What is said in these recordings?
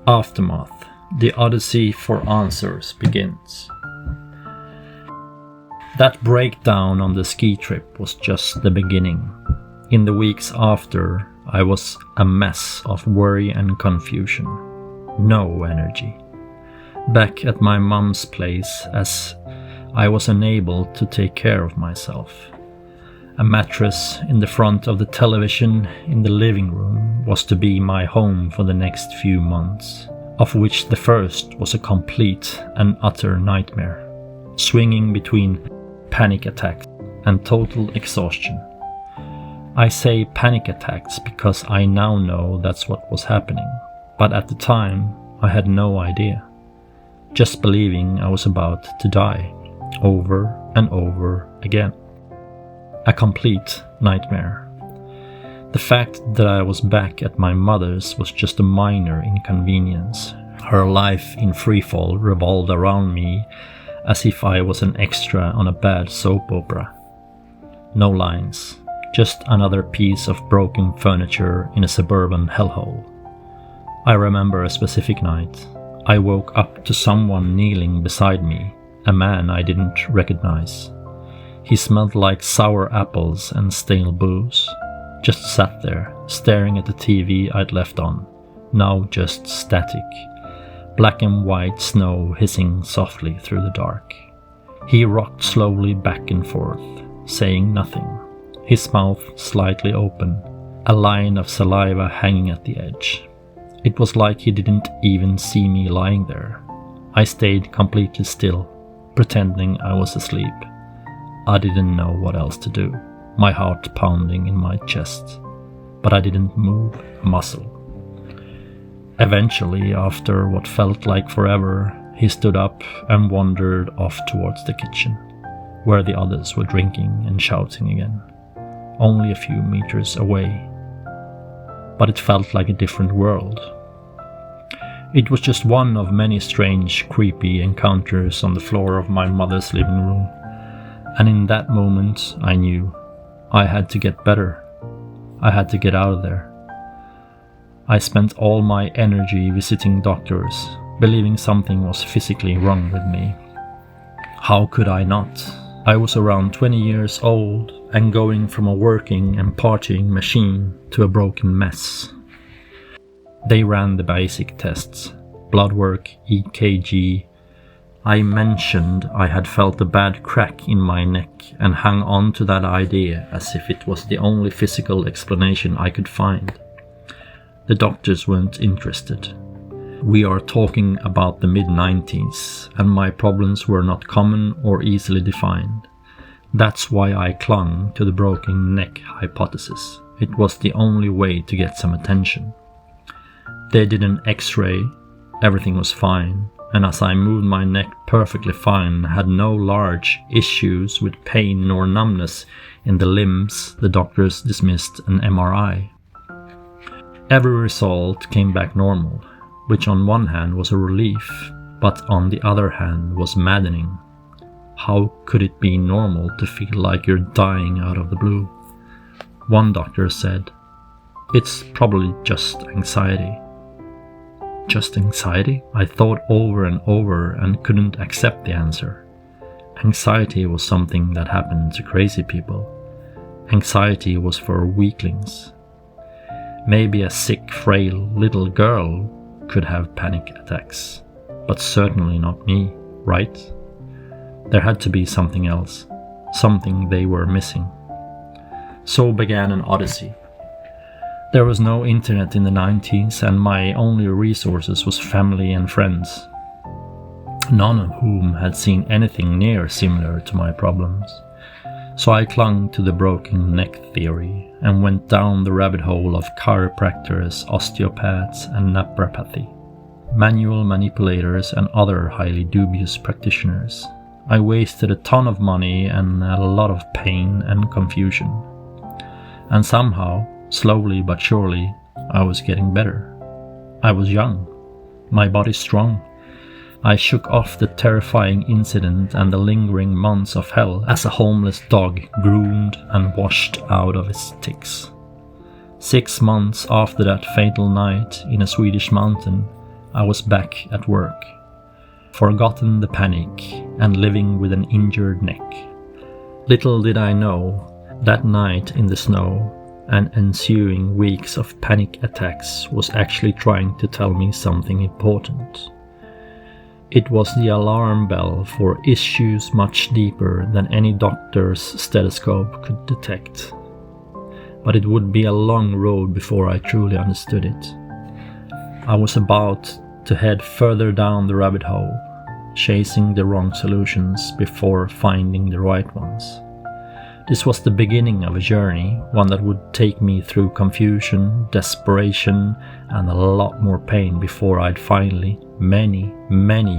Aftermath. The Odyssey for Answers begins. That breakdown on the ski trip was just the beginning. In the weeks after, I was a mess of worry and confusion. No energy. Back at my mum's place, as I was unable to take care of myself. A mattress in the front of the television in the living room was to be my home for the next few months, of which the first was a complete and utter nightmare, swinging between panic attacks and total exhaustion. I say panic attacks because I now know that's what was happening, but at the time I had no idea, just believing I was about to die, over and over again. A complete nightmare. The fact that I was back at my mother's was just a minor inconvenience. Her life in freefall revolved around me as if I was an extra on a bad soap opera. No lines, just another piece of broken furniture in a suburban hellhole. I remember a specific night. I woke up to someone kneeling beside me, a man I didn't recognize. He smelled like sour apples and stale booze. Just sat there, staring at the TV I'd left on, now just static. Black and white snow hissing softly through the dark. He rocked slowly back and forth, saying nothing, his mouth slightly open, a line of saliva hanging at the edge. It was like he didn't even see me lying there. I stayed completely still, pretending I was asleep. I didn't know what else to do, my heart pounding in my chest, but I didn't move a muscle. Eventually, after what felt like forever, he stood up and wandered off towards the kitchen, where the others were drinking and shouting again, only a few meters away. But it felt like a different world. It was just one of many strange, creepy encounters on the floor of my mother's living room. And in that moment, I knew I had to get better. I had to get out of there. I spent all my energy visiting doctors, believing something was physically wrong with me. How could I not? I was around 20 years old and going from a working and partying machine to a broken mess. They ran the basic tests, blood work, EKG. I mentioned I had felt a bad crack in my neck and hung on to that idea as if it was the only physical explanation I could find. The doctors weren't interested. We are talking about the mid-90s, and my problems were not common or easily defined. That's why I clung to the broken neck hypothesis. It was the only way to get some attention. They did an X-ray, everything was fine. And as I moved my neck perfectly fine, had no large issues with pain nor numbness in the limbs, the doctors dismissed an MRI. Every result came back normal, which on one hand was a relief, but on the other hand was maddening. How could it be normal to feel like you're dying out of the blue? One doctor said, "It's probably just anxiety." Just anxiety? I thought over and over and couldn't accept the answer. Anxiety was something that happened to crazy people. Anxiety was for weaklings. Maybe a sick, frail little girl could have panic attacks, but certainly not me, right? There had to be something else, something they were missing. So began an odyssey. There was no internet in the 90s, and my only resources was family and friends, none of whom had seen anything near similar to my problems. So I clung to the broken neck theory and went down the rabbit hole of chiropractors, osteopaths, and naprapathy, manual manipulators, and other highly dubious practitioners. I wasted a ton of money and a lot of pain and confusion. And somehow, slowly but surely, I was getting better. I was young, my body strong. I shook off the terrifying incident and the lingering months of hell as a homeless dog groomed and washed out of its ticks. 6 months after that fatal night in a Swedish mountain, I was back at work, forgotten the panic and living with an injured neck. Little did I know, that night in the snow and ensuing weeks of panic attacks was actually trying to tell me something important. It was the alarm bell for issues much deeper than any doctor's stethoscope could detect. But it would be a long road before I truly understood it. I was about to head further down the rabbit hole, chasing the wrong solutions before finding the right ones. This was the beginning of a journey, one that would take me through confusion, desperation, and a lot more pain before I'd finally, many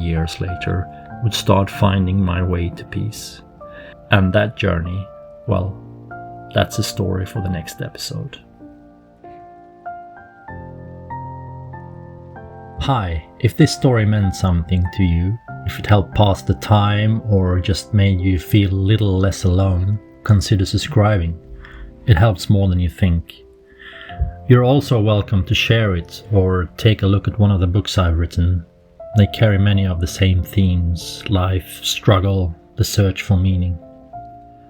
years later, would start finding my way to peace. And that journey, well, that's a story for the next episode. Hi, if this story meant something to you, if it helped pass the time or just made you feel a little less alone, consider subscribing. It helps more than you think. You're also welcome to share it or take a look at one of the books I've written. They carry many of the same themes: life, struggle, the search for meaning.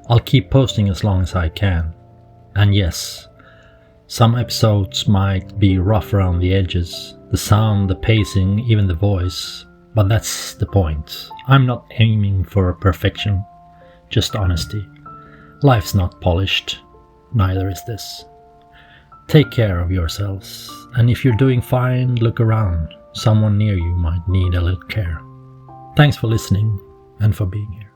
I'll keep posting as long as I can. And yes, some episodes might be rough around the edges, the sound, the pacing, even the voice, but that's the point. I'm not aiming for perfection, just honesty. Life's not polished, neither is this. Take care of yourselves, and if you're doing fine, look around. Someone near you might need a little care. Thanks for listening and for being here.